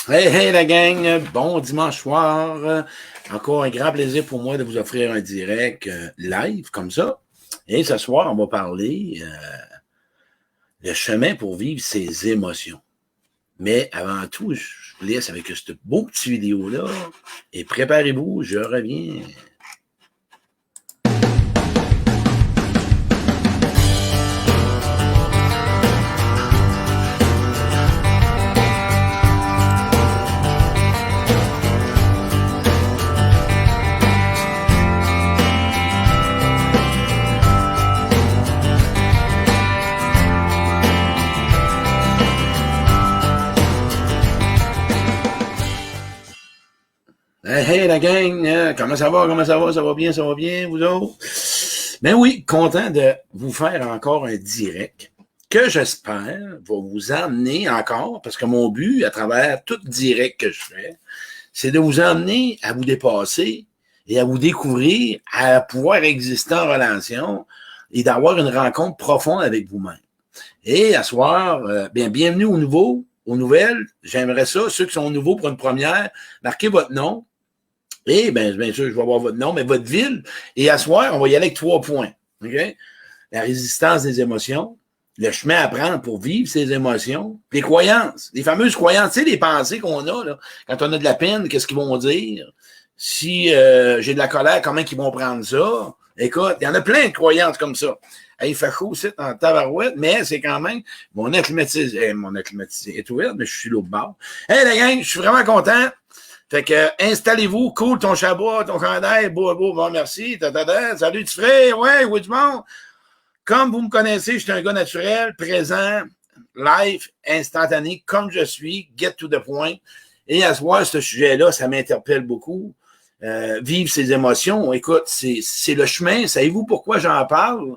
Hey, hey la gang, bon dimanche soir. Encore un grand plaisir pour moi de vous offrir un direct live comme ça. Et ce soir, on va parler le chemin pour vivre ses émotions. Mais avant tout, je vous laisse avec cette beau petit vidéo-là. Et préparez-vous, je reviens. Hey la gang, comment ça va, ça va bien, vous autres? Ben oui, content de vous faire encore un direct que j'espère va vous emmener encore, parce que mon but à travers tout direct que je fais, c'est de vous emmener à vous dépasser et à vous découvrir, à pouvoir exister en relation et d'avoir une rencontre profonde avec vous-même. Et à soir, bienvenue aux nouvelles, j'aimerais ça, ceux qui sont nouveaux pour une première, marquez votre nom. Et bien sûr, je vais avoir votre nom, mais votre ville. Et à soir, on va y aller avec 3 points. Okay? La résistance des émotions, le chemin à prendre pour vivre ces émotions, les croyances, les fameuses croyances, tu sais, les pensées qu'on a, là, quand on a de la peine, qu'est-ce qu'ils vont dire? Si j'ai de la colère, comment ils vont prendre ça? Écoute, il y en a plein de croyances comme ça. Hey, il fait chaud aussi en tabarouette, mais c'est quand même mon acclimatisé est ouvert, mais je suis l'autre bord. Hey, la gang, je suis vraiment content. Fait que, installez-vous, cool ton chabat, ton chandail, beau, bon, merci, salut, tu frère, ouais, oui, du monde. Comme vous me connaissez, je suis un gars naturel, présent, live, instantané, comme je suis, get to the point. Et à ce soir, ce sujet-là, ça m'interpelle beaucoup. Vivre ses émotions, écoute, c'est le chemin. Savez-vous pourquoi j'en parle?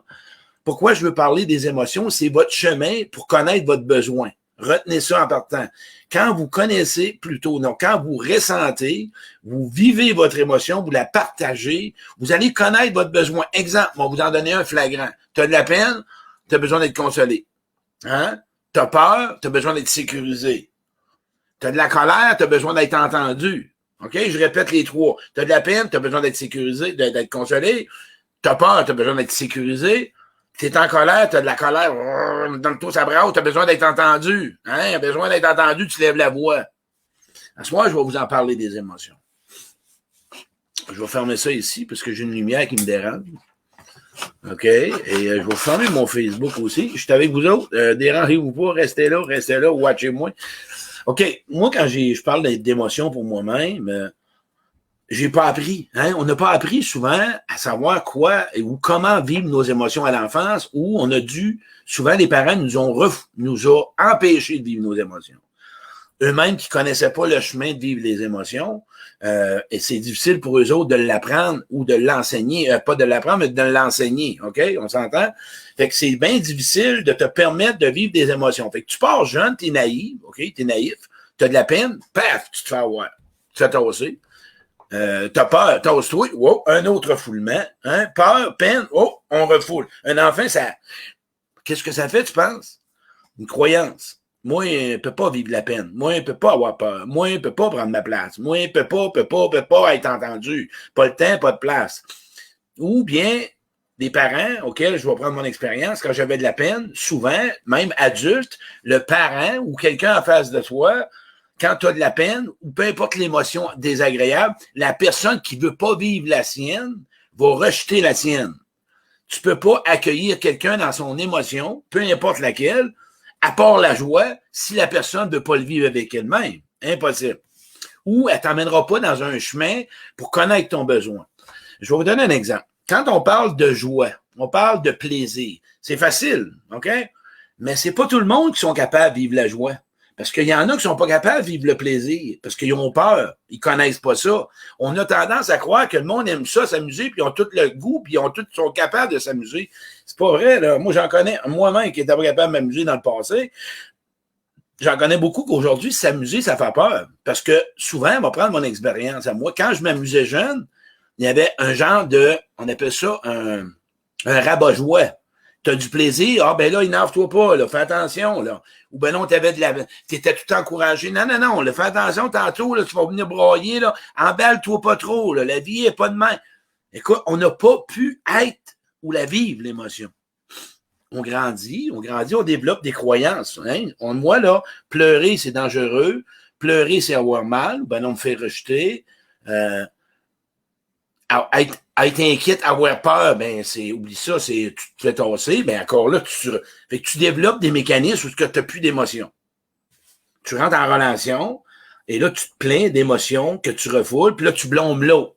Pourquoi je veux parler des émotions? C'est votre chemin pour connaître votre besoin. Retenez ça en partant. Quand vous connaissez plutôt, non, quand vous ressentez, vous vivez votre émotion, vous la partagez, vous allez connaître votre besoin. Exemple, on va vous en donner un flagrant. Tu as de la peine, tu as besoin d'être consolé. Hein? Tu as peur, tu as besoin d'être sécurisé. Tu as de la colère, tu as besoin d'être entendu. OK? Je répète les 3. Tu as de la peine, tu as besoin d'être sécurisé, d'être consolé. Tu as peur, tu as besoin d'être sécurisé. Tu es en colère, tu as de la colère, donne-toi sa brasse, tu as besoin d'être entendu. Hein? Tu as besoin d'être entendu, tu lèves la voix. À ce moment, je vais vous en parler des émotions. Je vais fermer ça ici parce que j'ai une lumière qui me dérange. OK? Et je vais fermer mon Facebook aussi. Je suis avec vous autres. Dérangez-vous pas, restez là, watchez-moi. OK. Moi, quand je parle d'émotions pour moi-même, j'ai pas appris. Hein? On n'a pas appris souvent à savoir quoi ou comment vivre nos émotions à l'enfance, où on a dû, souvent les parents nous ont empêché de vivre nos émotions. Eux-mêmes qui connaissaient pas le chemin de vivre les émotions, et c'est difficile pour eux autres de l'apprendre ou de l'enseigner, pas de l'apprendre, mais de l'enseigner, OK? On s'entend? Fait que c'est bien difficile de te permettre de vivre des émotions. Fait que tu pars jeune, t'es naïf, OK? T'es naïf, t'as de la peine, paf, tu te fais avoir. Tu te fais tasser. T'as peur, tasse-toi, wow, un autre refoulement, hein, peur, peine, oh, on refoule. Un enfant, ça, qu'est-ce que ça fait, tu penses? Une croyance. Moi, je ne peux pas vivre la peine. Moi, je ne peux pas avoir peur. Moi, je ne peux pas prendre ma place. Moi, je ne peux pas être entendu. Pas le temps, pas de place. Ou bien, des parents auxquels je vais prendre mon expérience, quand j'avais de la peine, souvent, même adulte, le parent ou quelqu'un en face de toi, quand tu as de la peine, ou peu importe l'émotion désagréable, la personne qui ne veut pas vivre la sienne va rejeter la sienne. Tu ne peux pas accueillir quelqu'un dans son émotion, peu importe laquelle, à part la joie, si la personne ne veut pas le vivre avec elle-même. Impossible. Ou elle ne t'emmènera pas dans un chemin pour connaître ton besoin. Je vais vous donner un exemple. Quand on parle de joie, on parle de plaisir. C'est facile, OK? Mais c'est pas tout le monde qui sont capables de vivre la joie. Parce qu'il y en a qui sont pas capables de vivre le plaisir, parce qu'ils ont peur, ils connaissent pas ça. On a tendance à croire que le monde aime ça, s'amuser, puis ils ont tout le goût, puis ils sont capables de s'amuser. C'est pas vrai, là. Moi, j'en connais, moi-même, qui était pas capable de m'amuser dans le passé, j'en connais beaucoup qu'aujourd'hui, s'amuser, ça fait peur. Parce que souvent, on va prendre mon expérience à moi. Quand je m'amusais jeune, il y avait un genre de, on appelle ça un rabat-joie. Tu as du plaisir, ah ben là, énerve-toi pas, là, fais attention, là. Ou ben non, tu étais tout encouragé. Non, non, non, là, fais attention, tantôt, là, tu vas venir broyer, là, emballe-toi pas trop, là, la vie est pas de main. Écoute, on n'a pas pu être ou la vivre, l'émotion. On grandit, on développe des croyances. Hein? Moi, là, pleurer, c'est dangereux. Pleurer, c'est avoir mal. Ben, on me fait rejeter. Être inquiète, avoir peur, ben, oublie ça, tu te fais tasser. Ben, encore là, fait que tu développes des mécanismes où tu n'as plus d'émotion. Tu rentres en relation, et là, tu te plains d'émotions que tu refoules, puis là, tu blâmes l'autre.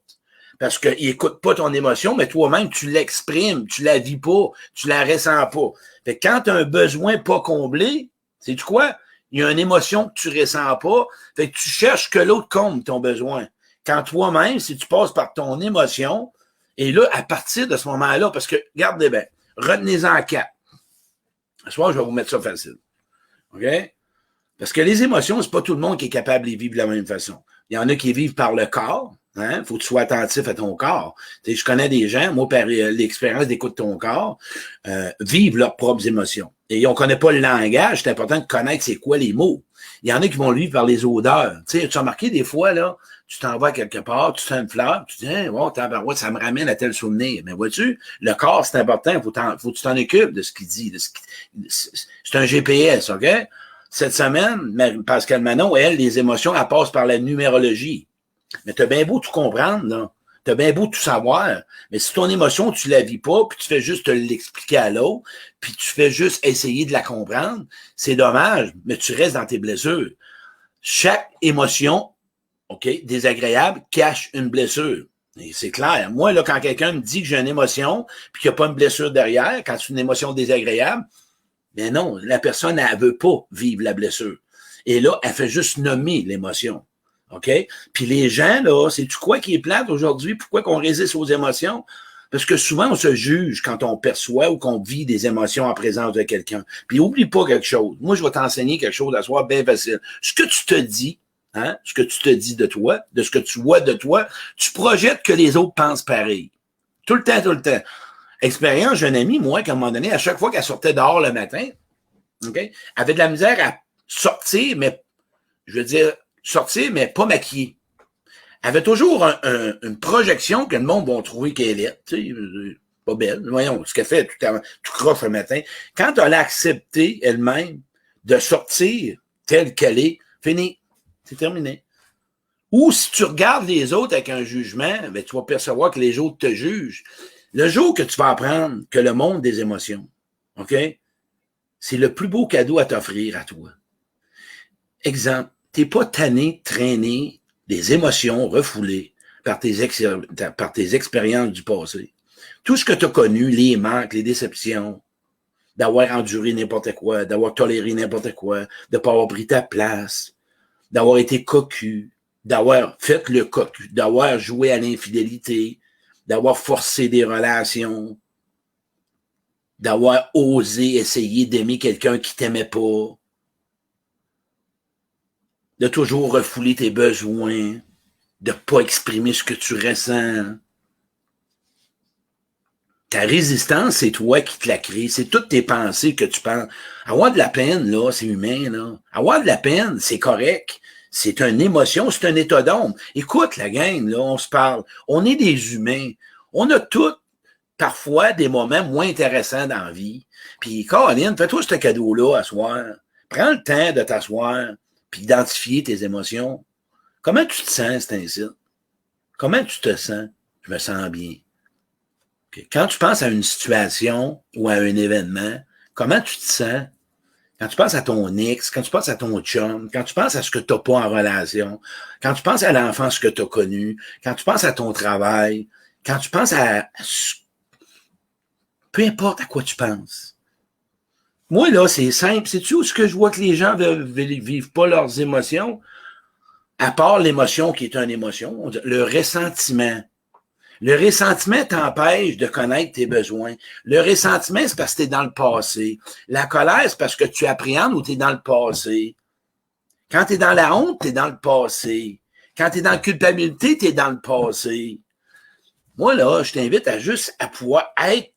Parce qu'il n'écoute pas ton émotion, mais toi-même, tu l'exprimes, tu la vis pas, tu la ressens pas. Fait que quand tu as un besoin pas comblé, sais-tu quoi? Il y a une émotion que tu ressens pas, fait que tu cherches que l'autre comble ton besoin. Quand toi-même, si tu passes par ton émotion, et là, à partir de ce moment-là, parce que, regardez bien, retenez-en 4. Ce soir, je vais vous mettre ça facile. OK? Parce que les émotions, c'est pas tout le monde qui est capable de les vivre de la même façon. Il y en a qui vivent par le corps. Hein? Faut que tu sois attentif à ton corps. T'sais, je connais des gens, moi, par l'expérience d'écoute ton corps, vivent leurs propres émotions. Et on connaît pas le langage, c'est important de connaître c'est quoi les mots. Il y en a qui vont le vivre par les odeurs. Tu as remarqué des fois, là, tu t'en vas quelque part, tu sens une fleur, tu dis, oh, tabarouette, ça me ramène à tel souvenir. Mais vois-tu, le corps, c'est important, faut que tu t'en occupes de ce qu'il dit. C'est un GPS, OK? Cette semaine, Pascal Manon, elle, les émotions, elles passent par la numérologie. Mais t'as bien beau tout comprendre, là. T'as bien beau tout savoir. Mais si ton émotion, tu la vis pas, puis tu fais juste l'expliquer à l'autre, puis tu fais juste essayer de la comprendre, c'est dommage, mais tu restes dans tes blessures. Chaque émotion, OK, désagréable, cache une blessure. Et c'est clair. Moi, là, quand quelqu'un me dit que j'ai une émotion, puis qu'il n'y a pas une blessure derrière, quand c'est une émotion désagréable, mais non, la personne, elle veut pas vivre la blessure. Et là, elle fait juste nommer l'émotion. OK? Puis les gens, là, c'est-tu quoi qui est plate aujourd'hui? Pourquoi qu'on résiste aux émotions? Parce que souvent, on se juge quand on perçoit ou qu'on vit des émotions en présence de quelqu'un. Puis oublie pas quelque chose. Moi, je vais t'enseigner quelque chose à soir bien facile. Ce que tu te dis, hein, ce que tu te dis de toi, de ce que tu vois de toi, tu projettes que les autres pensent pareil. Tout le temps, tout le temps. Expérience, j'ai une amie, moi, qu'à un moment donné, à chaque fois qu'elle sortait dehors le matin, OK, elle avait de la misère à sortir, mais, je veux dire, sortir, mais pas maquillée. Elle avait toujours une projection que le monde va trouver qu'elle est, tu sais, pas belle. Voyons, ce qu'elle fait, tout croche le matin. Quand elle a accepté elle-même de sortir telle qu'elle est, fini. C'est terminé. Ou si tu regardes les autres avec un jugement, ben, tu vas percevoir que les autres te jugent. Le jour que tu vas apprendre que le monde des émotions, OK, c'est le plus beau cadeau à t'offrir à toi. Exemple, t'es pas tanné, traîné des émotions refoulées par tes expériences du passé. Tout ce que tu as connu, les manques, les déceptions, d'avoir enduré n'importe quoi, d'avoir toléré n'importe quoi, de ne pas avoir pris ta place, d'avoir été cocu, d'avoir fait le cocu, d'avoir joué à l'infidélité, d'avoir forcé des relations, d'avoir osé essayer d'aimer quelqu'un qui t'aimait pas, de toujours refouler tes besoins, de pas exprimer ce que tu ressens. Ta résistance, c'est toi qui te la crée. C'est toutes tes pensées que tu penses. Avoir de la peine, là, c'est humain, là. Avoir de la peine, c'est correct. C'est une émotion, c'est un état d'ombre. Écoute, la gang, là, on se parle. On est des humains. On a tous, parfois, des moments moins intéressants dans la vie. Puis, Caroline, fais-toi ce cadeau-là à soir. Prends le temps de t'asseoir puis identifier tes émotions. Comment tu te sens, c'est ainsi? Comment tu te sens? Je me sens bien. Okay. Quand tu penses à une situation ou à un événement, comment tu te sens? Quand tu penses à ton ex, quand tu penses à ton chum, quand tu penses à ce que tu n'as pas en relation, quand tu penses à l'enfance que tu as connue, quand tu penses à ton travail, quand tu penses à peu importe à quoi tu penses. Moi, là, c'est simple. Sais-tu où ce que je vois que les gens ne vivent pas leurs émotions? À part l'émotion qui est une émotion, le ressentiment. Le ressentiment t'empêche de connaître tes besoins. Le ressentiment, c'est parce que tu es dans le passé. La colère, c'est parce que tu appréhendes ou tu es dans le passé. Quand tu es dans la honte, tu es dans le passé. Quand tu es dans la culpabilité, tu es dans le passé. Moi, là, je t'invite à juste à pouvoir être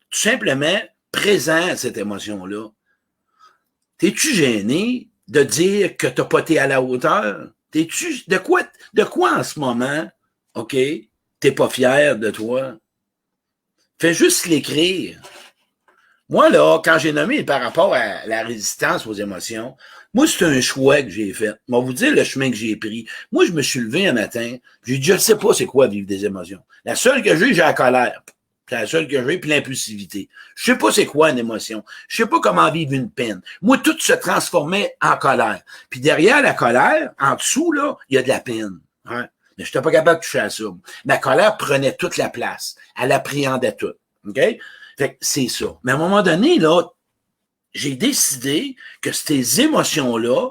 tout simplement présent à cette émotion-là? T'es-tu gêné de dire que t'as pas été à la hauteur? T'es-tu, de quoi en ce moment, OK, t'es pas fier de toi? Fais juste l'écrire. Moi, là, quand j'ai nommé par rapport à la résistance aux émotions, moi, c'est un choix que j'ai fait. Je vais vous dire le chemin que j'ai pris. Moi, je me suis levé un matin, j'ai dit, je ne sais pas c'est quoi vivre des émotions. La seule que j'ai la colère. C'est la seule que j'ai, puis l'impulsivité. Je sais pas c'est quoi une émotion. Je sais pas comment vivre une peine. Moi, tout se transformait en colère. Puis derrière la colère, en dessous, là, il y a de la peine. Hein? Mais je n'étais pas capable de toucher à ça. Ma colère prenait toute la place. Elle appréhendait tout. OK? Fait que c'est ça. Mais à un moment donné, là, j'ai décidé que ces émotions-là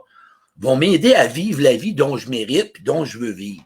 vont m'aider à vivre la vie dont je mérite et dont je veux vivre.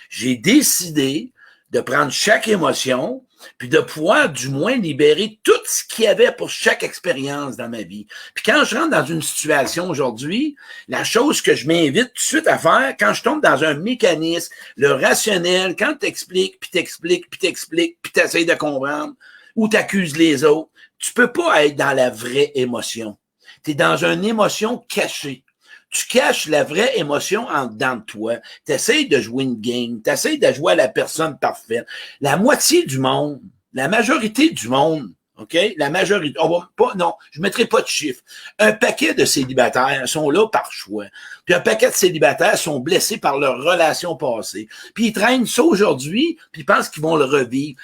J'ai décidé de prendre chaque émotion puis de pouvoir du moins libérer tout ce qu'il y avait pour chaque expérience dans ma vie. Puis quand je rentre dans une situation aujourd'hui, la chose que je m'invite tout de suite à faire, quand je tombe dans un mécanisme, le rationnel, quand tu expliques, puis tu essaies de comprendre, ou tu accuses les autres, tu peux pas être dans la vraie émotion. Tu es dans une émotion cachée. Tu caches la vraie émotion en dedans de toi. Tu essaies de jouer une game, tu essaies de jouer à la personne parfaite. La moitié du monde, la majorité du monde, OK? La majorité, on va pas, non, je mettrai pas de chiffres. Un paquet de célibataires sont là par choix. Puis un paquet de célibataires sont blessés par leur relation passée. Puis ils traînent ça aujourd'hui, puis ils pensent qu'ils vont le revivre.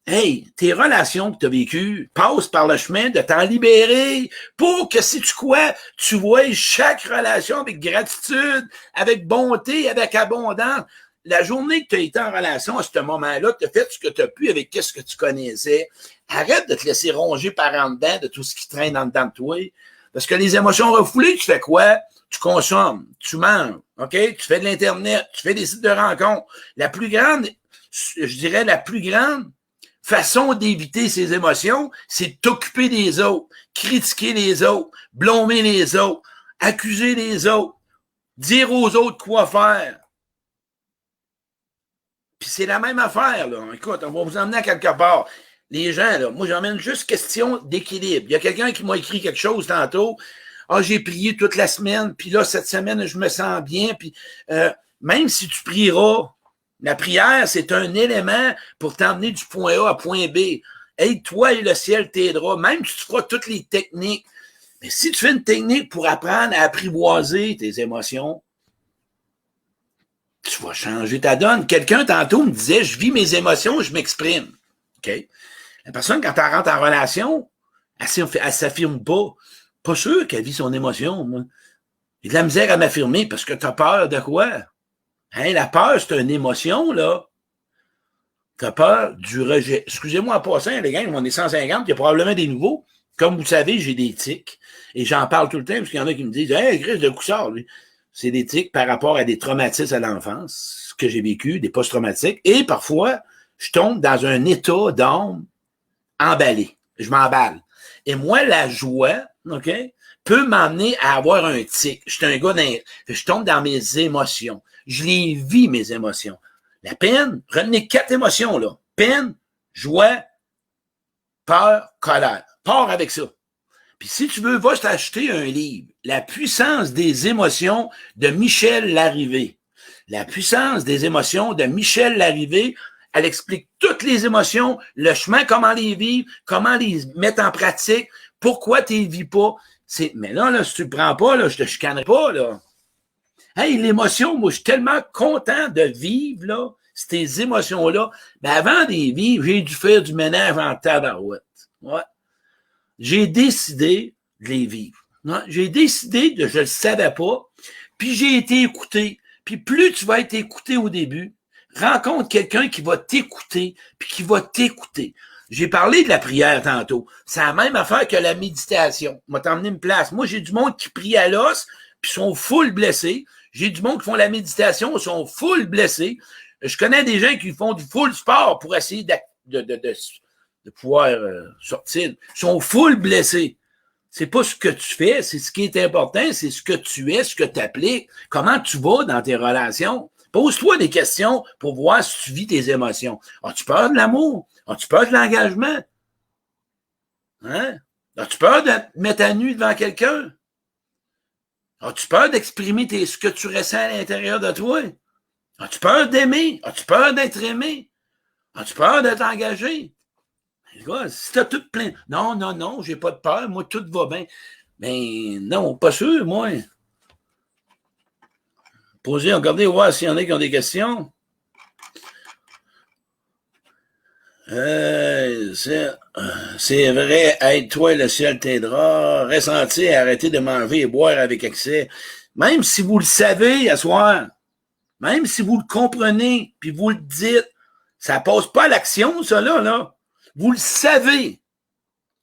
Hey, tes relations que tu as vécues passent par le chemin de t'en libérer pour que, si tu crois, tu vois chaque relation avec gratitude, avec bonté, avec abondance. La journée que tu as été en relation à ce moment-là, tu as fait ce que tu as pu avec ce que tu connaissais. Arrête de te laisser ronger par en dedans de tout ce qui traîne en dedans de toi. Parce que les émotions refoulées, tu fais quoi? Tu consommes, tu manges, OK? Tu fais de l'Internet, tu fais des sites de rencontres. La plus grande, je dirais la plus grande façon d'éviter ces émotions, c'est t'occuper des autres, critiquer les autres, blâmer les autres, accuser les autres, dire aux autres quoi faire. Puis c'est la même affaire, là. Écoute, on va vous emmener à quelque part. Les gens, là, moi, j'emmène juste question d'équilibre. Il y a quelqu'un qui m'a écrit quelque chose tantôt. Ah, j'ai prié toute la semaine, puis là, cette semaine, je me sens bien. Puis même si tu prieras, la prière, c'est un élément pour t'emmener du point A à point B. Aide-toi et le ciel t'aidera. Même si tu feras toutes les techniques. Mais si tu fais une technique pour apprendre à apprivoiser tes émotions, tu vas changer ta donne. Quelqu'un, tantôt, me disait, je vis mes émotions, je m'exprime. OK? La personne, quand elle rentre en relation, elle s'affirme pas. Pas sûr qu'elle vit son émotion, moi. J'ai de la misère à m'affirmer parce que tu as peur de quoi? Hein, la peur, c'est une émotion, là. Tu as peur du rejet. Excusez-moi en passant, les gars, on est 150, il y a probablement des nouveaux. Comme vous savez, j'ai des tics. Et j'en parle tout le temps, parce qu'il y en a qui me disent, hey, Chris, de coup sort, lui. C'est des tics par rapport à des traumatismes à l'enfance que j'ai vécu, des post-traumatiques. Et parfois, je tombe dans un état d'âme emballé. Je m'emballe. Et moi, la joie, OK, peut m'amener à avoir un tic. Je suis un gars je tombe dans mes émotions. Je les vis, mes émotions. La peine, retenez 4 émotions, là. Peine, joie, peur, colère. Pars avec ça. Puis si tu veux, va t'acheter un livre. La puissance des émotions de Michel Larrivé. La puissance des émotions de Michel Larrivé. Elle explique toutes les émotions, le chemin, comment les vivre, comment les mettre en pratique, pourquoi tu les vis pas. Mais là, si tu le prends pas, là, je te chicanerai pas, là. Hey, l'émotion, moi, je suis tellement content de vivre, là, ces émotions-là. Mais avant de les vivre, j'ai dû faire du ménage en tabarouette. Ouais. J'ai décidé de les vivre. Ouais. J'ai décidé de, je le savais pas, puis j'ai été écouté. Puis plus tu vas être écouté au début, rencontre quelqu'un qui va t'écouter, puis qui va t'écouter. J'ai parlé de la prière tantôt. C'est la même affaire que la méditation. M'a t'emmené une place. Moi, j'ai du monde qui prie à l'os, puis sont full blessés. J'ai du monde qui font la méditation, sont full blessés. Je connais des gens qui font du full sport pour essayer de pouvoir sortir. Ils sont full blessés. C'est pas ce que tu fais, c'est ce qui est important, c'est ce que tu es, ce que tu appliques, comment tu vas dans tes relations. Pose-toi des questions pour voir si tu vis tes émotions. As-tu peur de l'amour? As-tu peur de l'engagement? Hein? As-tu peur de te mettre à nu devant quelqu'un? As-tu peur d'exprimer ce que tu ressens à l'intérieur de toi? As-tu peur d'aimer? As-tu peur d'être aimé? As-tu peur d'être engagé? Gars, si t'as tout plein. Non, non, non, j'ai pas de peur. Moi, tout va bien. Mais non, pas sûr, moi. Posez, regardez, voir s'il y en a qui ont des questions. C'est vrai, aide-toi, le ciel t'aidera. Ressentir, arrêter de manger et boire avec excès. Même si vous le savez à soir, même si vous le comprenez, puis vous le dites, ça passe pas à l'action, ça, là. Vous le savez.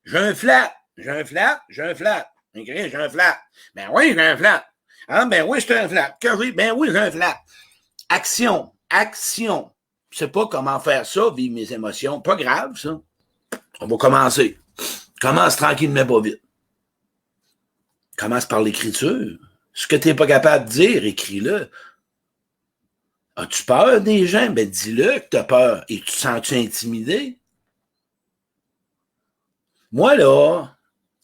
J'ai un flat. J'ai un flat. J'ai un flat. Ben oui, j'ai un flat. Ah, ben oui, j'ai un flat. Ben oui, j'ai un flat. Action. Je sais pas comment faire ça, vivre mes émotions. Pas grave, ça. On va commencer. Commence tranquille, mais pas vite. Commence par l'écriture. Ce que tu n'es pas capable de dire, écris-le. As-tu peur des gens? Ben dis-le que tu as peur. Et tu te sens-tu intimidé? Moi, là,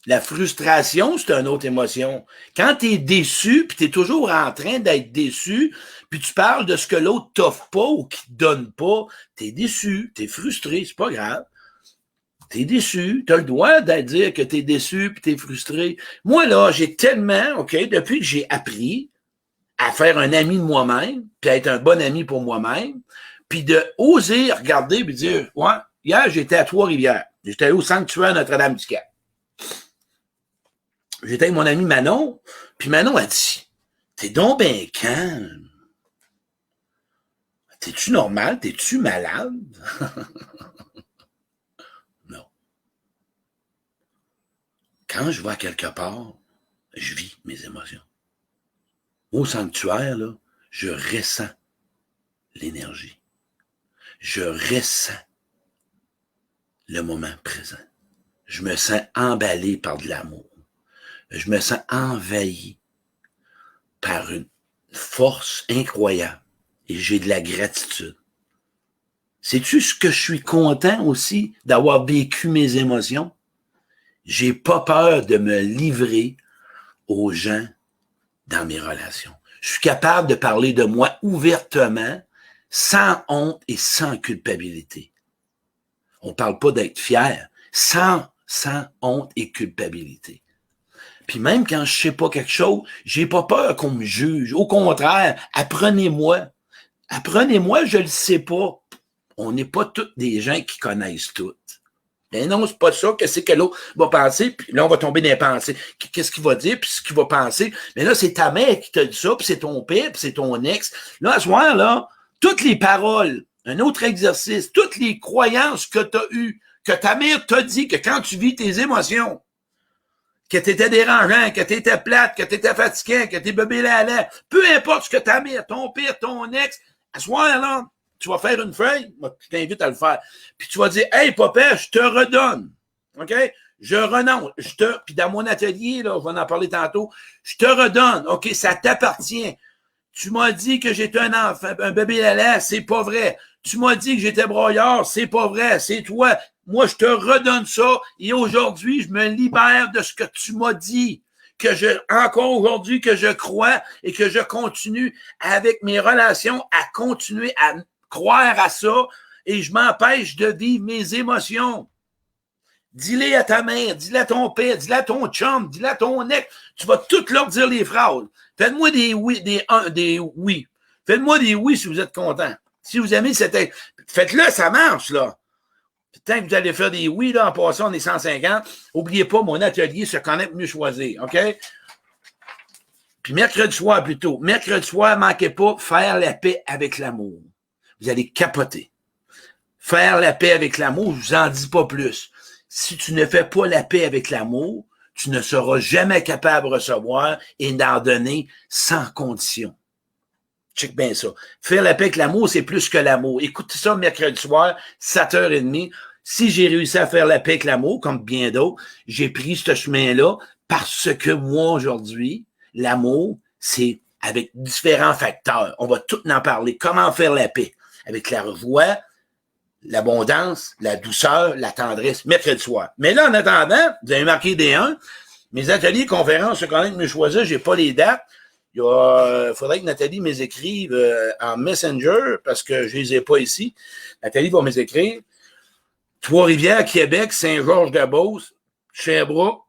la frustration, c'est une autre émotion. Quand tu es déçu, puis tu es toujours en train d'être déçu, puis tu parles de ce que l'autre t'offre pas ou qui te donne pas, tu es déçu, tu es frustré, c'est pas grave. Tu es déçu, tu as le droit de dire que tu es déçu puis tu es frustré. Moi, là, j'ai tellement, OK, depuis que j'ai appris à faire un ami de moi-même, puis à être un bon ami pour moi-même, puis de oser regarder puis dire, ouais, hier, j'étais à Trois-Rivières. J'étais allé au sanctuaire Notre-Dame-du-Cap. J'étais avec mon ami Manon, puis Manon a dit, t'es donc ben calme. T'es-tu normal? T'es-tu malade? Non. Quand je vais à quelque part, je vis mes émotions. Au sanctuaire, là, je ressens l'énergie. Je ressens le moment présent. Je me sens emballé par de l'amour. Je me sens envahi par une force incroyable. Et j'ai de la gratitude. Sais-tu ce que je suis content aussi d'avoir vécu mes émotions? J'ai pas peur de me livrer aux gens dans mes relations. Je suis capable de parler de moi ouvertement, sans honte et sans culpabilité. On ne parle pas d'être fier, sans honte et culpabilité. Puis même quand je sais pas quelque chose, j'ai pas peur qu'on me juge. Au contraire, apprenez-moi. Apprenez-moi, je le sais pas. On n'est pas tous des gens qui connaissent tout. Mais non, c'est pas ça. Qu'est-ce que l'autre va penser? Puis là, on va tomber dans les pensées. Qu'est-ce qu'il va dire? Puis ce qu'il va penser. Mais là, c'est ta mère qui t'a dit ça, puis c'est ton père, puis c'est ton ex. Là, à ce moment là, toutes les paroles, un autre exercice, toutes les croyances que tu as eues, que ta mère t'a dit que quand tu vis tes émotions, que tu étais dérangeant, que tu étais plate, que tu étais fatiguant, que tu es bébé là, peu importe ce que ta mère, ton père, ton ex, à ce moment-là, tu vas faire une feuille, moi, je t'invite à le faire, puis tu vas dire, hey, papa, je te redonne, OK? Je renonce, puis dans mon atelier, là, je vais en parler tantôt, je te redonne, OK, ça t'appartient. Tu m'as dit que j'étais un enfant, un bébé lala, c'est pas vrai. Tu m'as dit que j'étais broyard, c'est pas vrai, c'est toi. Moi, je te redonne ça et aujourd'hui, je me libère de ce que tu m'as dit. Encore aujourd'hui, que je crois et que je continue avec mes relations à continuer à croire à ça et je m'empêche de vivre mes émotions. Dis-le à ta mère, dis-le à ton père, dis-le à ton chum, dis-le à ton ex. Tu vas tout leur dire les phrases. Faites-moi des oui, des oui. Faites-moi des oui si vous êtes content. Si vous aimez cette... Faites-le, ça marche, là. Tant que vous allez faire des oui, là, en passant, on est 150. N'oubliez pas, mon atelier, se connaître, mieux choisir, OK? Puis mercredi soir, plutôt. Mercredi soir, manquez pas, faire la paix avec l'amour. Vous allez capoter. Faire la paix avec l'amour, je vous en dis pas plus. Si tu ne fais pas la paix avec l'amour, tu ne seras jamais capable de recevoir et d'en donner sans condition. Check bien ça. Faire la paix avec l'amour, c'est plus que l'amour. Écoutez ça mercredi soir, 7h30. Si j'ai réussi à faire la paix avec l'amour, comme bien d'autres, j'ai pris ce chemin-là parce que moi, aujourd'hui, l'amour, c'est avec différents facteurs. On va tout en parler. Comment faire la paix? Avec la voix, l'abondance, la douceur, la tendresse, mercredi soir. Mais là, en attendant, vous avez marqué des 1. Mes ateliers, conférences, se connaître, me choisir, j'ai pas les dates. Il faudrait que Nathalie me les écrive en Messenger parce que je les ai pas ici. Nathalie va me les écrire. Trois-Rivières, Québec, Saint-Georges-de-Beauce, Sherbrooke,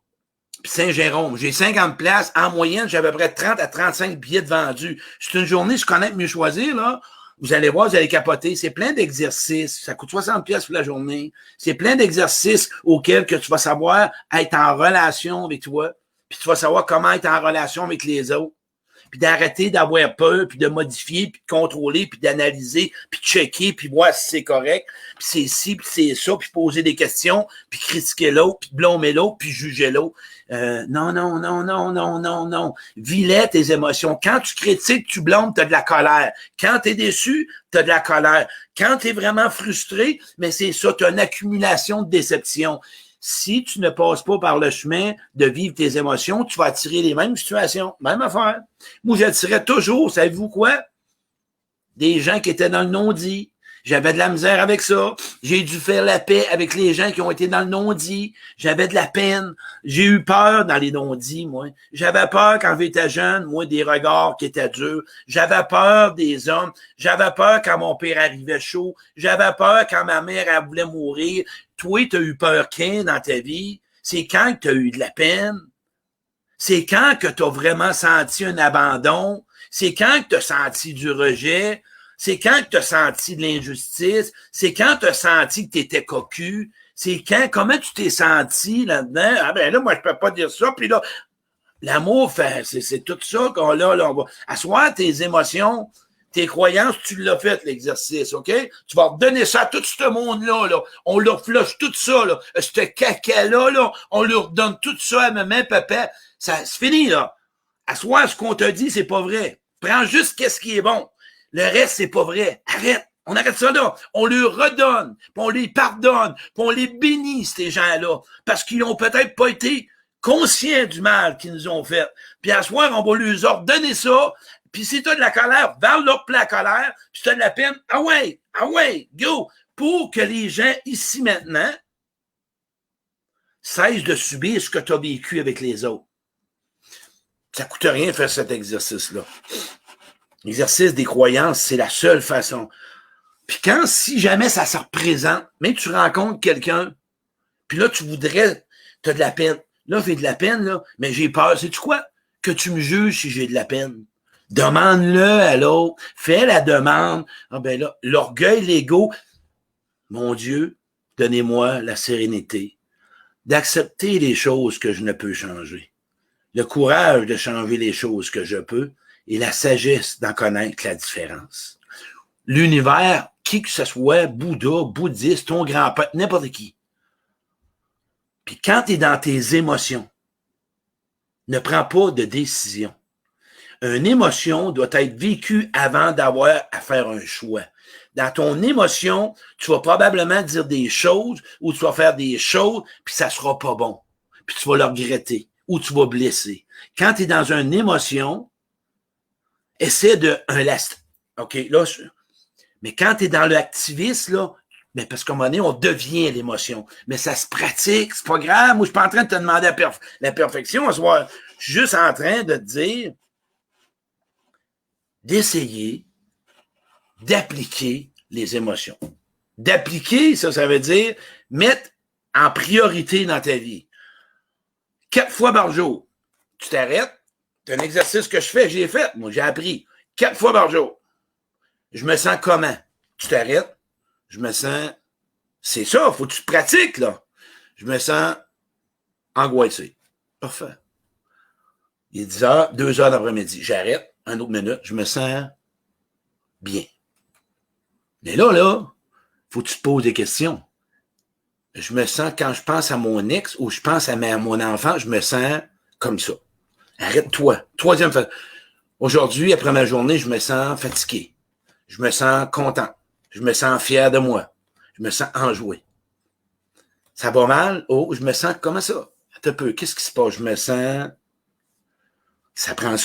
puis Saint-Jérôme. J'ai 50 places. En moyenne, j'ai à peu près 30 à 35 billets de vendus. C'est une journée, je connais mieux choisir, là. Vous allez voir, vous allez capoter. C'est plein d'exercices. Ça coûte 60 pièces pour la journée. C'est plein d'exercices auxquels que tu vas savoir être en relation avec toi. Puis tu vas savoir comment être en relation avec les autres. Puis d'arrêter d'avoir peur, puis de modifier, puis de contrôler, puis d'analyser, puis de checker, puis voir si c'est correct, puis c'est ci, puis c'est ça, puis poser des questions, puis critiquer l'autre, puis blâmer l'autre, puis juger l'autre. Non. Vis-les tes émotions. Quand tu critiques, tu blâmes, tu as de la colère. Quand tu es déçu, tu as de la colère. Quand tu es vraiment frustré, mais c'est ça, tu as une accumulation de déception. Si tu ne passes pas par le chemin de vivre tes émotions, tu vas attirer les mêmes situations, même affaire. Moi, j'attirais toujours, savez-vous quoi? Des gens qui étaient dans le non-dit. J'avais de la misère avec ça. J'ai dû faire la paix avec les gens qui ont été dans le non-dit. J'avais de la peine. J'ai eu peur dans les non-dits, moi. J'avais peur quand j'étais jeune, moi, des regards qui étaient durs. J'avais peur des hommes. J'avais peur quand mon père arrivait chaud. J'avais peur quand ma mère, elle voulait mourir. Toi, tu as eu peur quand dans ta vie? C'est quand tu as eu de la peine? C'est quand que tu as vraiment senti un abandon? C'est quand que tu as senti du rejet? C'est quand que tu as senti de l'injustice? C'est quand tu as senti que tu étais cocu? C'est quand? Comment tu t'es senti là-dedans? Ah ben là, moi, je peux pas dire ça. Puis là, l'amour, c'est tout ça qu'on là, on va asseoir tes émotions, tes croyances, tu l'as fait, l'exercice, OK? Tu vas redonner ça à tout ce monde-là, là. On leur flush tout ça, là. Ce caca-là, là, on leur donne tout ça à maman, papa. Ça, c'est fini, là. Asseoir ce qu'on te dit, c'est pas vrai. Prends juste qu'est-ce qui est bon. Le reste, c'est pas vrai. Arrête. On arrête ça là. On leur redonne, puis on les pardonne, puis on les bénit, ces gens-là, parce qu'ils n'ont peut-être pas été conscients du mal qu'ils nous ont fait. Puis à ce soir, on va leur ordonner ça. Puis si tu as de la colère, parle-leur pour la colère. Puis si tu as de la peine, ah ouais, go. Pour que les gens ici maintenant cessent de subir ce que tu as vécu avec les autres. Ça ne coûte rien de faire cet exercice-là. L'exercice des croyances, c'est la seule façon. Puis quand, si jamais ça se représente, même tu rencontres quelqu'un, puis là, tu voudrais, tu as de la peine. Là, j'ai de la peine, là, mais j'ai peur. Sais-tu quoi? Que tu me juges si j'ai de la peine. Demande-le à l'autre. Fais la demande. Ah ben là, l'orgueil, l'ego. Mon Dieu, donnez-moi la sérénité d'accepter les choses que je ne peux changer. Le courage de changer les choses que je peux et la sagesse d'en connaître la différence. L'univers, qui que ce soit, Bouddha, bouddhiste, ton grand-père, n'importe qui. Puis quand tu es dans tes émotions, ne prends pas de décision. Une émotion doit être vécue avant d'avoir à faire un choix. Dans ton émotion, tu vas probablement dire des choses ou tu vas faire des choses, puis ça sera pas bon. Puis tu vas le regretter ou tu vas blesser. Quand tu es dans une émotion, essaie de un last. OK, là, mais quand tu es dans l'activisme, là, mais parce qu'à un moment donné, on devient l'émotion. Mais ça se pratique, c'est pas grave. Moi, je suis pas en train de te demander la perfection. Je suis juste en train de te dire d'essayer d'appliquer les émotions. D'appliquer, ça veut dire mettre en priorité dans ta vie. 4 fois par jour, tu t'arrêtes. C'est un exercice que je fais, j'ai fait. Moi, j'ai appris. 4 fois par jour. Je me sens comment? Tu t'arrêtes. Je me sens... C'est ça, faut que tu te pratiques, là. Je me sens angoissé. Parfait. Il est 10 heures, 2 heures d'après-midi. J'arrête, une autre minute, je me sens bien. Mais là, faut que tu te poses des questions. Je me sens, quand je pense à mon ex ou je pense à mon enfant, je me sens comme ça. Arrête-toi. Troisième fois. Aujourd'hui, après ma journée, je me sens fatigué. Je me sens content. Je me sens fier de moi. Je me sens enjoué. Ça va mal? Oh, je me sens comment ça? Attends un peu. Qu'est-ce qui se passe? Je me sens... Ça prend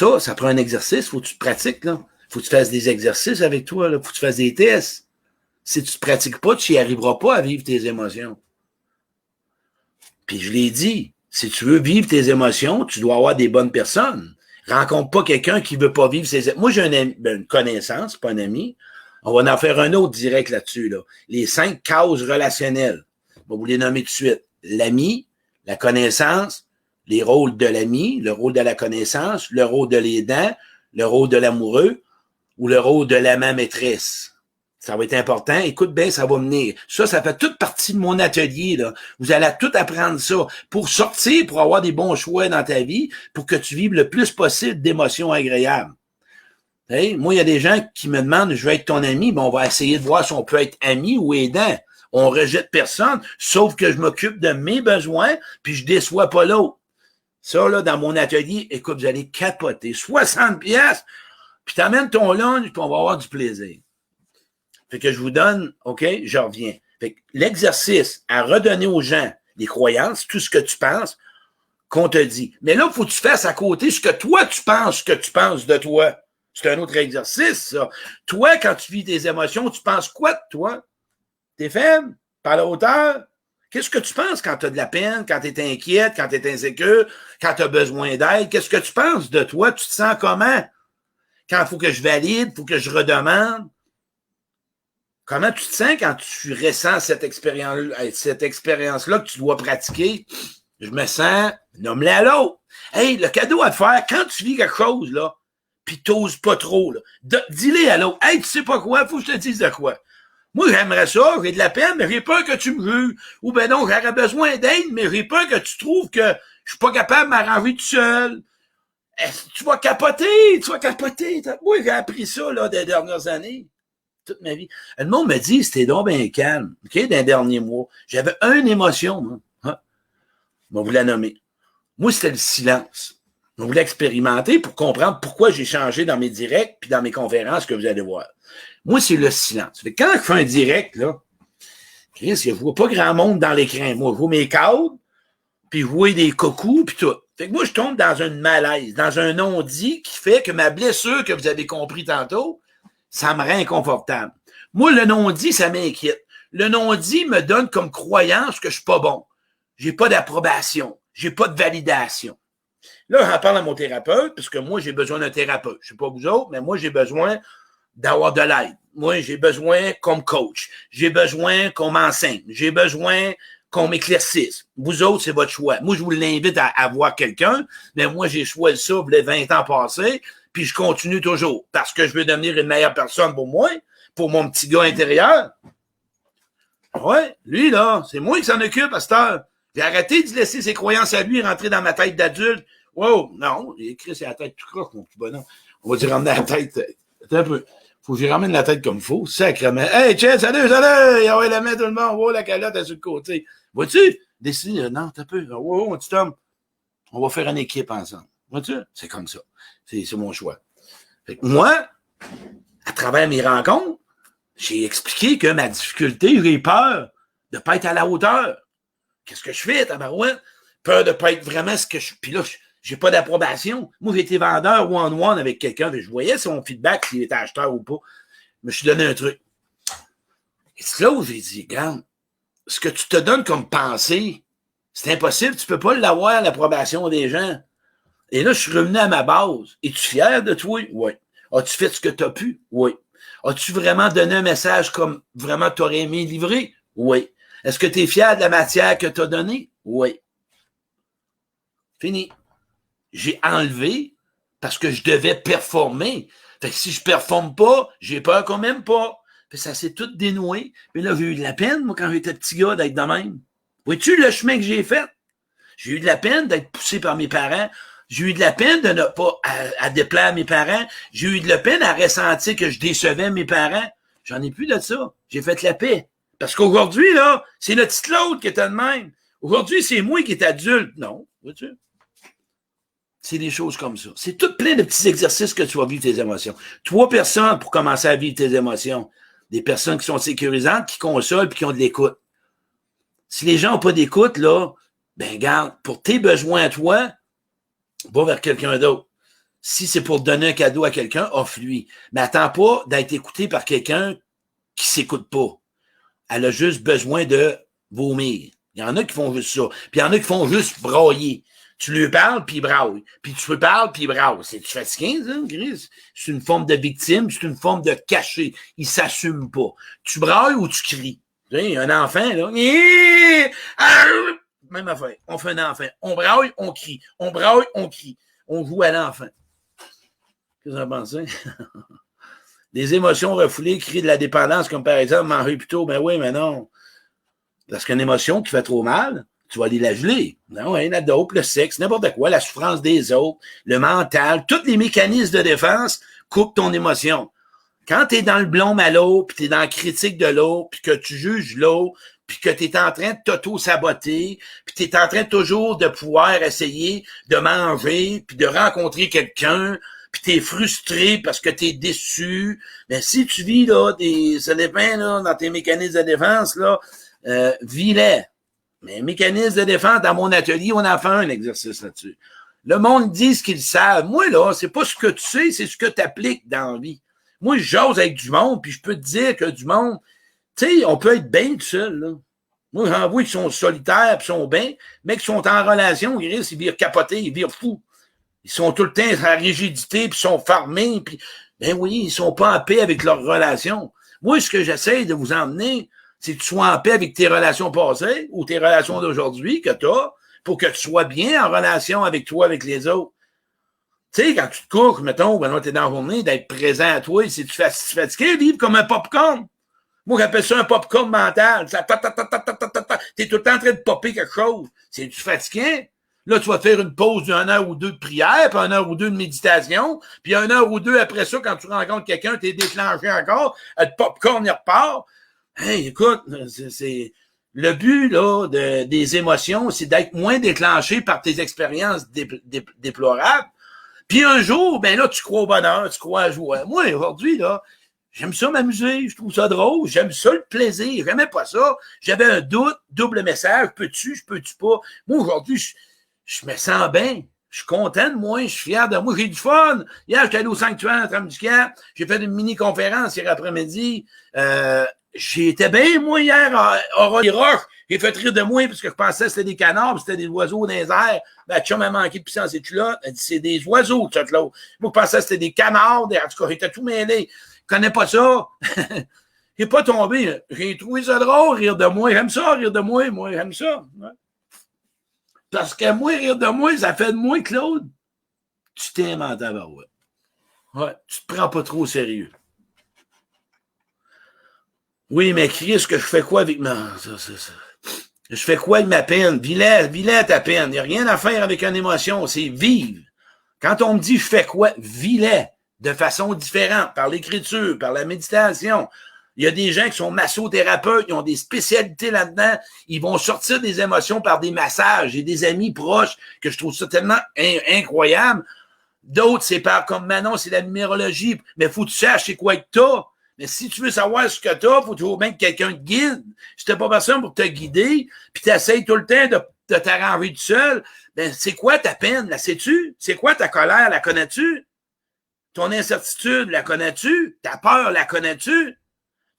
un exercice. Faut que tu te pratiques, là. Faut que tu fasses des exercices avec toi, là. Faut que tu fasses des tests. Si tu ne pratiques pas, tu n'y arriveras pas à vivre tes émotions. Puis je l'ai dit, si tu veux vivre tes émotions, tu dois avoir des bonnes personnes. Rencontre pas quelqu'un qui veut pas vivre ses émotions. Moi, j'ai une connaissance, pas un ami. On va en faire un autre direct là-dessus. Là. Les 5 causes relationnelles. On va vous les nommer tout de suite. L'ami, la connaissance, les rôles de l'ami, le rôle de la connaissance, le rôle de l'aidant, le rôle de l'amoureux ou le rôle de l'amant maîtresse. Ça va être important. Écoute bien, ça va venir. Ça fait toute partie de mon atelier, là. Vous allez tout apprendre ça pour sortir, pour avoir des bons choix dans ta vie, pour que tu vives le plus possible d'émotions agréables. Hey, moi, il y a des gens qui me demandent, je veux être ton ami, ben on va essayer de voir si on peut être ami ou aidant. On rejette personne, sauf que je m'occupe de mes besoins, puis je déçois pas l'autre. Ça, là, dans mon atelier, écoute, vous allez capoter. 60 piastres, puis t'amènes ton lunch, puis on va avoir du plaisir. Fait que je vous donne, OK, je reviens. Fait que l'exercice à redonner aux gens les croyances, tout ce que tu penses, qu'on te dit. Mais là, il faut que tu fasses à côté ce que toi, tu penses de toi. C'est un autre exercice, ça. Toi, quand tu vis tes émotions, tu penses quoi de toi? T'es faible? Par la hauteur? Qu'est-ce que tu penses quand tu as de la peine, quand tu es inquiète, quand tu es insécure, quand tu as besoin d'aide? Qu'est-ce que tu penses de toi? Tu te sens comment? Quand il faut que je valide, il faut que je redemande? Comment tu te sens quand tu ressens cette expérience-là que tu dois pratiquer? Je me sens, nomme-le à l'autre. Hey, le cadeau à te faire, quand tu vis quelque chose, là, pis t'oses pas trop, là, dis-le à l'autre. Hey, tu sais pas quoi, faut que je te dise de quoi. Moi, j'aimerais ça, j'ai de la peine, mais j'ai peur que tu me juges. Ou ben non, j'aurais besoin d'aide, mais j'ai peur que tu trouves que je suis pas capable de m'arranger tout seul. Tu vas capoter. Moi, j'ai appris ça, là, des dernières années. Toute ma vie. Le monde me dit, c'était donc bien calme, OK, dans les derniers mois. J'avais une émotion, moi. Hein? On va vous la nommer. Moi, c'était le silence. On voulait expérimenter pour comprendre pourquoi j'ai changé dans mes directs puis dans mes conférences que vous allez voir. Moi, c'est le silence. Fait que quand je fais un direct, là, Chris, je vois pas grand monde dans l'écran. Moi, je vois mes cadres, puis je vois des cocos, puis tout. Fait que moi, je tombe dans un malaise, dans un non-dit qui fait que ma blessure que vous avez compris tantôt, ça me rend inconfortable. Moi, le non-dit, ça m'inquiète. Le non-dit me donne comme croyance que je suis pas bon. J'ai pas d'approbation. J'ai pas de validation. Là, j'en parle à mon thérapeute, parce que moi, j'ai besoin d'un thérapeute. Je sais pas vous autres, mais moi, j'ai besoin d'avoir de l'aide. Moi, j'ai besoin qu'on me coach. J'ai besoin qu'on m'enseigne. J'ai besoin qu'on m'éclaircisse. Vous autres, c'est votre choix. Moi, je vous l'invite à voir quelqu'un, mais moi, j'ai choisi ça les 20 ans passés, puis je continue toujours, parce que je veux devenir une meilleure personne pour moi, pour mon petit gars intérieur. Ouais, lui, là, c'est moi qui s'en occupe à cette heure. J'ai arrêté de laisser ses croyances à lui rentrer dans ma tête d'adulte. Wow, non, il écrit sur la tête tout croche, mon petit bonhomme. On va dire ramener la tête. Un peu. Faut que j'y ramène la tête comme il faut. Sacrement. Hey, Chad, salut! On va la mettre tout le monde. Oh, la calotte est sur le côté. Vois-tu? Décide, non, t'as peu. Oh, mon petit homme. On va faire une équipe ensemble. Vois-tu? C'est comme ça. C'est mon choix. Fait que moi, à travers mes rencontres, j'ai expliqué que ma difficulté, j'ai peur de ne pas être à la hauteur. Qu'est-ce que je fais, tabarouette? Peur de ne pas être vraiment ce que je suis. Puis là, j'ai pas d'approbation. Moi, j'ai été vendeur one-on-one avec quelqu'un, je voyais son feedback, s'il était acheteur ou pas. Je me suis donné un truc. Et c'est là où j'ai dit, regarde, ce que tu te donnes comme pensée, c'est impossible, tu peux pas l'avoir, l'approbation des gens. Et là, je suis revenu à ma base. Es-tu fier de toi? Oui. As-tu fait ce que tu as pu? Oui. As-tu vraiment donné un message comme vraiment tu aurais aimé livrer? Oui. Est-ce que tu es fier de la matière que tu as donnée? Oui. Fini. J'ai enlevé parce que je devais performer. Fait que si je performe pas, j'ai peur qu'on m'aime pas. Fait que ça s'est tout dénoué. Mais là, j'ai eu de la peine, moi, quand j'étais petit gars, d'être de même. Vois-tu le chemin que j'ai fait? J'ai eu de la peine d'être poussé par mes parents. J'ai eu de la peine de ne pas à déplaire à mes parents. J'ai eu de la peine à ressentir que je décevais mes parents. J'en ai plus de ça. J'ai fait la paix. Parce qu'aujourd'hui, là, c'est le petit Claude qui était de même. Aujourd'hui, c'est moi qui est adulte. Non, vois-tu? C'est des choses comme ça. C'est tout plein de petits exercices que tu vas vivre tes émotions. 3 personnes pour commencer à vivre tes émotions. Des personnes qui sont sécurisantes, qui consolent et qui ont de l'écoute. Si les gens n'ont pas d'écoute, là, ben garde, pour tes besoins à toi, va vers quelqu'un d'autre. Si c'est pour donner un cadeau à quelqu'un, offre-lui. Mais attends pas d'être écouté par quelqu'un qui s'écoute pas. Elle a juste besoin de vomir. Il y en a qui font juste ça. Puis il y en a qui font juste brailler. Tu lui parles, puis il braille. Puis tu lui parles, puis il braille. C'est-tu fatigué, ça, Chris? C'est une forme de victime, c'est une forme de caché. Il s'assume pas. Tu brailles ou tu cries? Tu sais, un enfant, là. Même affaire. On fait un enfant. On braille, on crie. On braille, on crie. On joue à l'enfant. Qu'est-ce que vous en pensez? Des émotions refoulées créent de la dépendance, comme par exemple manger plus tôt. Ben oui, mais non. Parce qu'une émotion qui fait trop mal, tu vas aller la geler. Non, hein, la dope, le sexe, n'importe quoi, la souffrance des autres, le mental, tous les mécanismes de défense coupent ton émotion. Quand tu es dans le blond malo, puis tu es dans la critique de l'autre, puis que tu juges l'autre, puis que tu es en train de t'auto-saboter, puis tu es en train toujours de pouvoir essayer de manger, puis de rencontrer quelqu'un, puis t'es frustré parce que t'es déçu, mais si tu vis là, ça dépend là, dans tes mécanismes de défense, là, vis-les. Mais mécanisme de défense, dans mon atelier, on a fait un exercice là-dessus. Le monde dit ce qu'ils savent. Moi, là, c'est pas ce que tu sais, c'est ce que tu appliques dans la vie. Moi, je jase avec du monde, puis je peux te dire que du monde, tu sais, on peut être bien tout seul, là. Moi, j'en vois qui sont solitaires, puis sont bien, mais qui sont en relation, ils virent capoter, ils virent fous. Ils sont tout le temps en rigidité, puis sont fermés, puis ben oui, ils sont pas en paix avec leurs relations. Moi, ce que j'essaie de vous emmener, c'est que tu sois en paix avec tes relations passées ou tes relations d'aujourd'hui que tu as, pour que tu sois bien en relation avec toi, avec les autres. Tu sais, quand tu te couches, mettons, ben tu es dans la journée, d'être présent à toi, si tu fais fatigué, vivre comme un popcorn. Moi, j'appelle ça un popcorn mental. T'es tout le temps en train de popper quelque chose. C'est-tu fatiguant? Là, tu vas te faire une pause d'une heure ou deux de prière, puis une heure ou deux de méditation, puis une heure ou deux après ça, quand tu rencontres quelqu'un, t'es déclenché encore, le popcorn, il repart. Hey, écoute, c'est le but là des émotions, c'est d'être moins déclenché par tes expériences déplorables. Puis un jour, ben là, tu crois au bonheur, tu crois à la joie. Moi, aujourd'hui, là, j'aime ça m'amuser, je trouve ça drôle, j'aime ça le plaisir, j'aimais pas ça. J'avais un doute, double message, peux-tu, je peux-tu pas. Moi, aujourd'hui, je me sens bien. Je suis content de moi, je suis fier de moi, j'ai du fun. Hier, j'étais allé au sanctuaire Tram-du-Cap, j'ai fait une mini-conférence hier après-midi. J'étais bien, moi, hier, à Roches. J'ai fait rire de moi parce que je pensais que c'était des canards, puis c'était des oiseaux dans les airs. Ben, chum m'a manqué de puissance et tu là. Elle dit, c'est des oiseaux, tu là. Moi, je pensais que c'était des canards. En tout cas, j'étais tout mêlé. Je connais pas ça. J'ai pas tombé. J'ai trouvé ça drôle, rire de moi. J'aime ça, rire de moi. Moi, j'aime ça. Ouais. Parce que moi, rire de moi, ça fait de moi, Claude. Tu t'aimes en tabarouette. Ouais, tu te prends pas trop au sérieux. Oui, mais Chris, que je fais quoi avec ma... Je fais quoi avec ma peine? Vis-la ta peine. Il n'y a rien à faire avec une émotion, c'est vivre. Quand on me dit je fais quoi? Vis-la de façon différente, par l'écriture, par la méditation. Il y a des gens qui sont massothérapeutes, ils ont des spécialités là-dedans. Ils vont sortir des émotions par des massages. J'ai des amis proches que je trouve ça tellement incroyable. D'autres, c'est par, comme Manon, c'est la numérologie. Mais faut que tu saches c'est quoi que t'as. Mais si tu veux savoir ce que t'as, faut toujours bien que quelqu'un te guide. Si t'as pas personne pour te guider, puis t'essayes tout le temps de t'arranger tout seul, ben, c'est quoi ta peine? La sais-tu? C'est quoi ta colère? La connais-tu? Ton incertitude, la connais-tu? Ta peur, la connais-tu?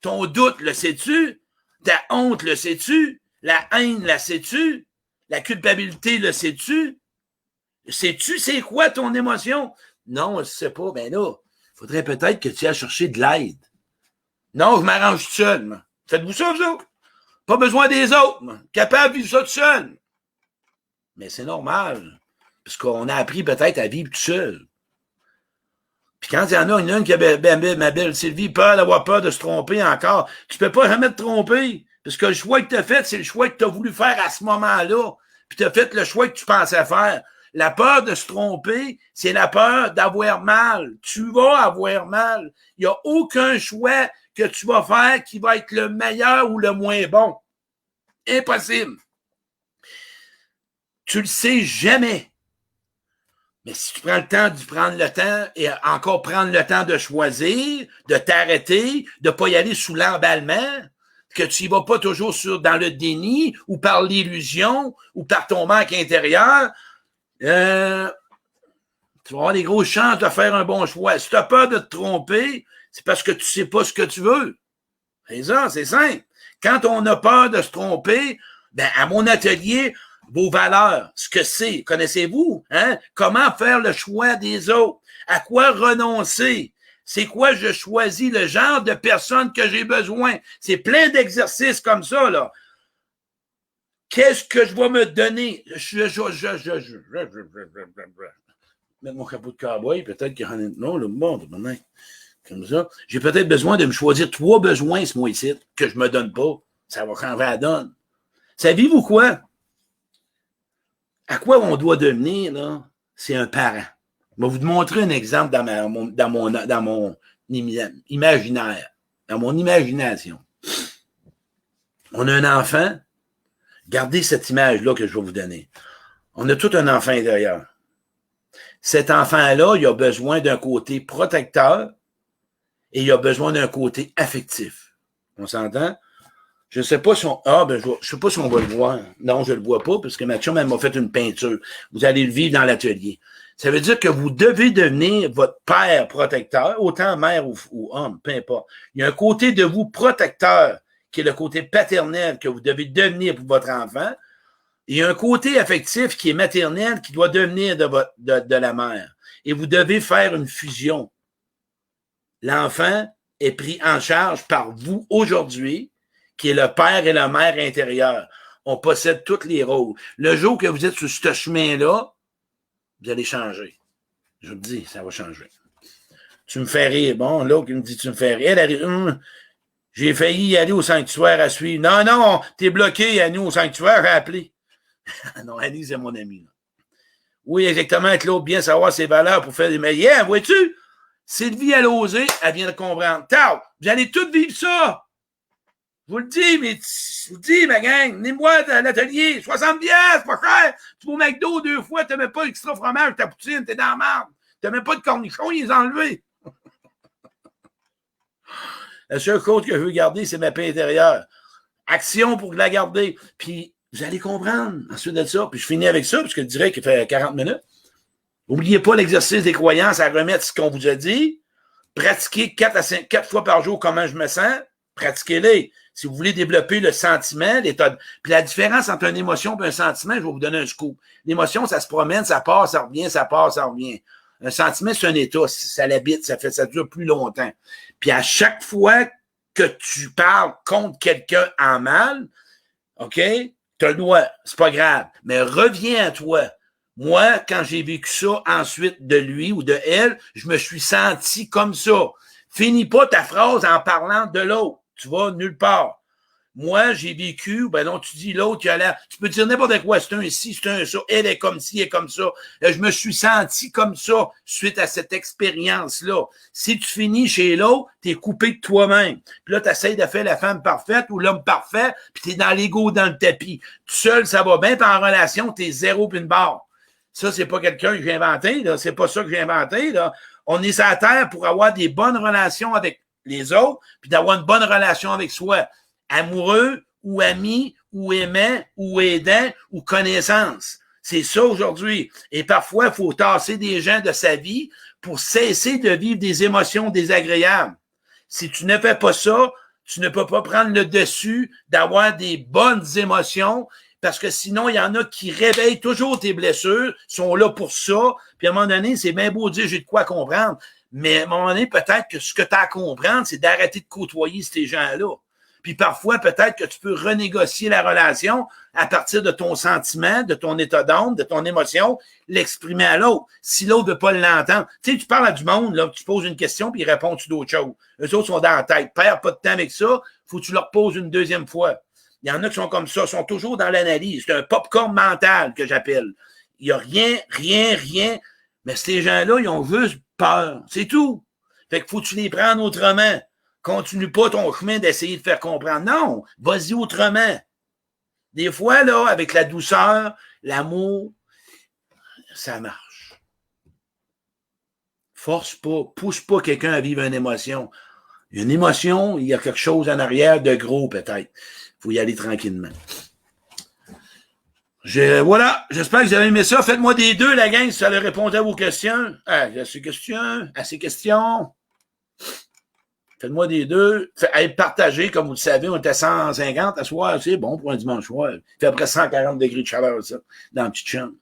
Ton doute, le sais-tu? Ta honte, le sais-tu? La haine, la sais-tu? La culpabilité, le sais-tu? Sais-tu c'est quoi ton émotion? Non, je ne sais pas. Ben là, il faudrait peut-être que tu ailles chercher de l'aide. Non, je m'arrange tout seul. Moi. Faites-vous ça, vous autres? Pas besoin des autres. Moi. Capable de vivre ça tout seul. Mais c'est normal. Parce qu'on a appris peut-être à vivre tout seul. Puis quand il y en a une qui a ma belle Sylvie, peur d'avoir peur de se tromper encore, tu peux pas jamais te tromper. Parce que le choix que tu as fait, c'est le choix que tu as voulu faire à ce moment-là. Puis tu as fait le choix que tu pensais faire. La peur de se tromper, c'est la peur d'avoir mal. Tu vas avoir mal. Il n'y a aucun choix que tu vas faire qui va être le meilleur ou le moins bon. Impossible. Tu le sais jamais. Mais si tu prends le temps de prendre le temps et encore prendre le temps de choisir, de t'arrêter, de pas y aller sous l'emballement, que tu y vas pas toujours dans le déni ou par l'illusion ou par ton manque intérieur, tu vas avoir des grosses chances de faire un bon choix. Si tu as peur de te tromper, c'est parce que tu sais pas ce que tu veux. C'est ça, c'est simple. Quand on a peur de se tromper, ben, à mon atelier, vos valeurs, ce que c'est, connaissez-vous? Hein? Comment faire le choix des autres? À quoi renoncer? C'est quoi je choisis le genre de personne que j'ai besoin? C'est plein d'exercices comme ça, là. Qu'est-ce que je vais me donner? Mettre mon capot de cowboy, peut-être qu'il y en a non, le monde, maintenant. Comme ça. J'ai peut-être besoin de me choisir 3 besoins ce mois-ci que je me donne pas. Ça va changer la donne. Savez-vous quoi? À quoi on doit devenir, là? C'est un parent. Je vais vous montrer un exemple dans mon imaginaire, dans mon imagination. On a un enfant. Gardez cette image-là que je vais vous donner. On a tout un enfant intérieur. Cet enfant-là, il a besoin d'un côté protecteur et il a besoin d'un côté affectif. On s'entend? Je ne sais pas si on... je sais pas si on va le voir. Non, je ne le vois pas parce que ma chum, elle m'a fait une peinture. Vous allez le vivre dans l'atelier. Ça veut dire que vous devez devenir votre père protecteur, autant mère ou homme, peu importe. Il y a un côté de vous protecteur qui est le côté paternel que vous devez devenir pour votre enfant. Il y a un côté affectif qui est maternel qui doit devenir de la mère. Et vous devez faire une fusion. L'enfant est pris en charge par vous aujourd'hui, qui est le père et la mère intérieur. On possède tous les rôles. Le jour que vous êtes sur ce chemin-là, vous allez changer. Je vous le dis, ça va changer. Tu me fais rire. Bon, l'autre qui me dit, tu me fais rire. Elle arrive, j'ai failli aller au sanctuaire à suivre. Non, t'es bloqué, Annie, au sanctuaire, j'ai appelé. Non, Annie, c'est mon ami. Là. Oui, exactement, Claude, bien savoir ses valeurs pour faire des meilleurs. Vois-tu? Sylvie, elle a osé, elle vient de comprendre. Tao, vous allez tous vivre ça. Je vous le dis, mais je vous le dis, ma gang, venez-moi à l'atelier, 60$, c'est pas cher. Tu vas au McDo 2 fois, tu mets pas extra fromage, ta poutine, t'es dans la merde. Tu mets pas de cornichons, ils les ont enlevés. La seule chose que je veux garder, c'est ma paix intérieure. Action pour la garder. Puis, vous allez comprendre ensuite de ça. Puis, je finis avec ça, parce que je dirais qu'il fait 40 minutes. N'oubliez pas l'exercice des croyances à remettre ce qu'on vous a dit. Pratiquez 4 fois par jour comment je me sens. Pratiquez-les. Si vous voulez développer le sentiment, l'état. Puis la différence entre une émotion et un sentiment, je vais vous donner un scoop. L'émotion, ça se promène, ça part, ça revient, ça part, ça revient. Un sentiment, c'est un état. Ça l'habite, ça dure plus longtemps. Puis à chaque fois que tu parles contre quelqu'un en mal, OK, tu as le droit, c'est pas grave. Mais reviens à toi. Moi, quand j'ai vécu ça ensuite de lui ou de elle, je me suis senti comme ça. Finis pas ta phrase en parlant de l'autre. Tu vas nulle part. Moi, j'ai vécu, ben non, tu dis l'autre, tu peux dire n'importe quoi, c'est un ci, c'est un ça, elle est comme ci, elle est comme ça. Je me suis senti comme ça suite à cette expérience-là. Si tu finis chez l'autre, t'es coupé de toi-même. Puis là, t'essayes de faire la femme parfaite ou l'homme parfait, puis t'es dans l'ego dans le tapis. Tout seul, ça va bien, puis en relation, t'es 0 puis une barre. Ça, c'est pas quelqu'un que j'ai inventé, là. C'est pas ça que j'ai inventé, là. On est sur la terre pour avoir des bonnes relations avec les autres, puis d'avoir une bonne relation avec soi. Amoureux, ou ami, ou aimant, ou aidant, ou connaissance. C'est ça aujourd'hui. Et parfois, il faut tasser des gens de sa vie pour cesser de vivre des émotions désagréables. Si tu ne fais pas ça, tu ne peux pas prendre le dessus d'avoir des bonnes émotions, parce que sinon, il y en a qui réveillent toujours tes blessures, sont là pour ça, puis à un moment donné, c'est bien beau de dire « j'ai de quoi comprendre », mais à un moment donné, peut-être que ce que tu as à comprendre, c'est d'arrêter de côtoyer ces gens-là. Puis parfois, peut-être que tu peux renégocier la relation à partir de ton sentiment, de ton état d'âme, de ton émotion, l'exprimer à l'autre. Si l'autre ne veut pas l'entendre. Tu sais, tu parles à du monde, là, tu poses une question, puis ils répondent-tu d'autres choses. Eux autres sont dans la tête. Perds pas de temps avec ça, faut que tu leur poses une deuxième fois. Il y en a qui sont comme ça, sont toujours dans l'analyse. C'est un popcorn mental que j'appelle. Il n'y a rien. Mais ces gens-là, ils ont juste peur. C'est tout. Fait qu'il faut que tu les prennes autrement. Continue pas ton chemin d'essayer de faire comprendre. Non, vas-y autrement. Des fois, là, avec la douceur, l'amour, ça marche. Force pas, pousse pas quelqu'un à vivre une émotion. Une émotion, il y a quelque chose en arrière de gros, peut-être. Il faut y aller tranquillement. Voilà, j'espère que vous avez aimé ça. Faites-moi des 2, la gang, si ça leur répondait à vos questions. À ces questions. Faites-moi des deux. Être partagé, comme vous le savez, on était 150 à soir, c'est bon pour un dimanche soir. Il fait à peu près 140 degrés de chaleur, ça, dans la petite chambre.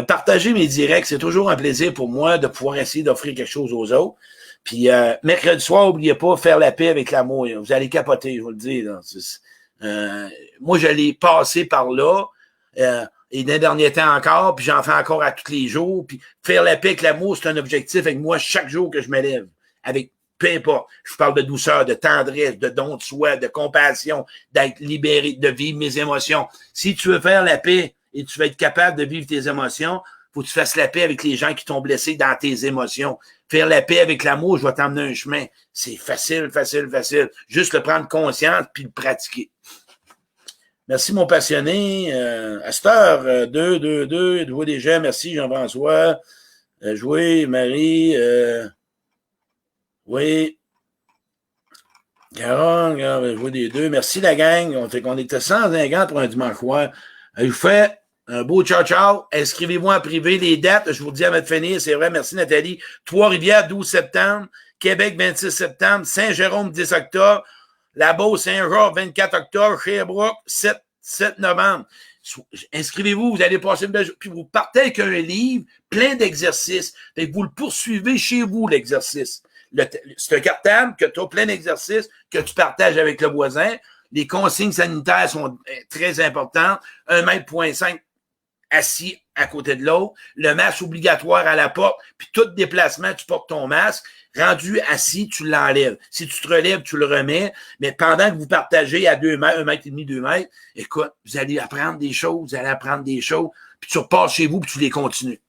Partager mes directs, c'est toujours un plaisir pour moi de pouvoir essayer d'offrir quelque chose aux autres. Puis mercredi soir, n'oubliez pas, faire la paix avec l'amour. Vous allez capoter, je vous le dis. Là. Moi, j'allais passer par là. Et d'un dernier temps encore, puis j'en fais encore à tous les jours. Puis faire la paix avec l'amour, c'est un objectif avec moi chaque jour que je me lève. Avec peu importe. Je parle de douceur, de tendresse, de don de soi, de compassion, d'être libéré, de vivre mes émotions. Si tu veux faire la paix et tu veux être capable de vivre tes émotions, faut que tu fasses la paix avec les gens qui t'ont blessé dans tes émotions. Faire la paix avec l'amour, je vais t'emmener un chemin. C'est facile, facile, facile. Juste le prendre conscience puis le pratiquer. Merci, mon passionné. À cette heure, 2, êtes-vous déjà? Merci, Jean-François. Joué, Marie. Oui. Carole, joué des deux. Merci, la gang. On était 150 pour un dimanche soir. Je vous fais un beau ciao-ciao. Inscrivez-vous en privé. Les dates, je vous dis avant de finir, c'est vrai. Merci, Nathalie. Trois-Rivières, 12 septembre. Québec, 26 septembre. Saint-Jérôme, 10 octobre. La Beauce, Saint-Georges, 24 octobre. Sherbrooke, 7 novembre. Inscrivez-vous, vous allez passer une belle journée. Puis vous partez avec un livre plein d'exercices. Fait que vous le poursuivez chez vous, l'exercice. C'est un cartable que tu as plein d'exercices que tu partages avec le voisin. Les consignes sanitaires sont très importantes. 1,5 m assis à côté de l'autre. Le masque obligatoire à la porte. Puis tout déplacement, tu portes ton masque. Rendu assis, tu l'enlèves. Si tu te relèves, tu le remets. Mais pendant que vous partagez à 2 mètres, 1,5 m, 2 mètres, écoute, vous allez apprendre des choses, puis tu repars chez vous, puis tu les continues.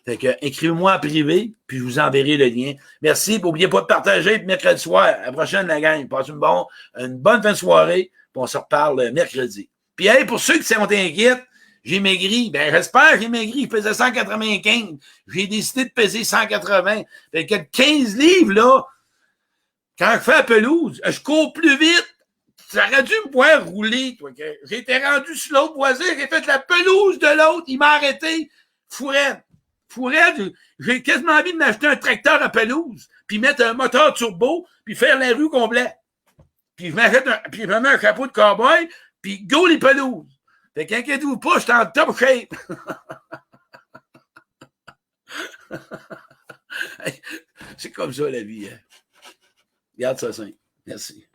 Fait que, écrivez-moi en privé, puis je vous enverrai le lien. Merci, n'oubliez pas de partager, puis mercredi soir. À la prochaine, la gang. Passez une bonne fin de soirée, puis on se reparle mercredi. Puis, hey, pour ceux qui sont inquiets, j'ai maigri. Ben, j'espère que j'ai maigri. Je pesais 195. J'ai décidé de peser 180. Fait que 15 livres, là, quand je fais la pelouse, je cours plus vite. Ça aurait dû me voir rouler. J'étais rendu sur l'autre voisin. J'ai fait la pelouse de l'autre. Il m'a arrêté. Fourette, j'ai quasiment envie de m'acheter un tracteur à pelouse, puis mettre un moteur turbo, puis faire la rue complète. Puis je me mets un chapeau de cowboy, puis go les pelouses. Fait qu'inquiétez-vous pas, je suis en top shape. C'est comme ça la vie. Hein. Regarde ça simple. Merci.